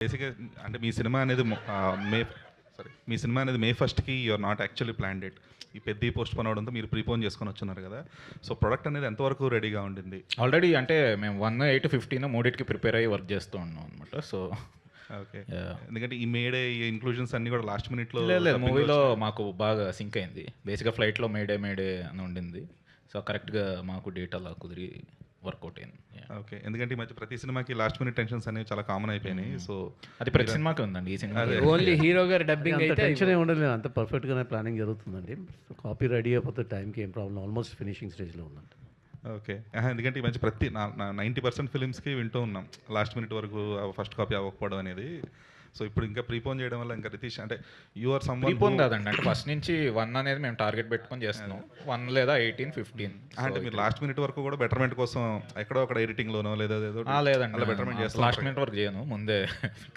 బేసిక్‌గా అంటే మీ సినిమా అనేది మీ సినిమా అనేది మే 1కి you are not actually planned it. ఈ పెద్ద పోస్ట్‌పోన్ అవ్వడంతో మీరు ప్రీపోన్ చేసుకొని వచ్చున్నారు కదా! సో, ప్రొడక్ట్ అనేది ఎంతవరకు రెడీగా ఉండింది? ఆల్రెడీ అంటే మేము 1, 8, 15 మూడిటికి ప్రిపేర్ అయ్యి వర్క్ చేస్తూ ఉన్నాం అనమాట. So okay. ఎందుకంటే ఈ మేడే ఈ ఇంక్లూజన్స్ అన్నీ కూడా లాస్ట్ మినిట్‌లో లేదు మూవీలో మాకు బాగా సింక్ అయింది. బేసిక్గా ఫ్లైట్లో మేడే అని ఉండింది. సో కరెక్ట్గా మాకు డేట్ అలా కుదిరి వర్కౌట్ అయింది. ఓకే. ఎందుకంటే ఈ మధ్య ప్రతి సినిమాకి లాస్ట్ మినిట్ టెన్షన్స్ అనేవి చాలా కామన్ అయిపోయినాయి. సో, అది ప్రతి సినిమాకి ఉందండి. ఈ సినిమా ఓన్లీ హీరో గారు డబ్బింగ్ అయితే టెన్షన్ ఏమి ఉండదు, అంత పర్ఫెక్ట్గానే ప్లానింగ్ జరుగుతుందండి. కాపీ రెడీ అయిపోతే టైంకి ఏం ప్రాబ్లం, ఆల్మోస్ట్ ఫినిషింగ్ స్టేజ్లో ఉందండి. ఓకే. ఎందుకంటే ఈ మధ్య ప్రతి 90% ఫిలిమ్స్‌కి వింటూ ఉన్నాం. లాస్ట్ మినిట్ వరకు ఫస్ట్ కాపీ అవ్వకపోవడం అనేది. సో, ఇప్పుడు ఇంకా ప్రీపోన్ చేయడం వల్ల ఇంకా రితీష్ అంటే యు ఆర్ సమ్‌వన్ ప్రీపోన్ కాదండి. అంటే ఫస్ట్ నుంచి 1 అనేది మేము టార్గెట్ పెట్టుకొని చేస్తున్నాం. 1 లేదా 18, 15 అంటే మీరు లాస్ట్ మినిట్ వరకు కూడా బెటర్‌మెంట్ కోసం ఎక్కడో అక్కడ ఎడిటింగ్‌లోనో లేదా ఏదో లేదండి. అలా బెటర్‌మెంట్ చేస్తారు. లాస్ట్ మినిట్ వరకు చేయను, ముందే ఫిక్స్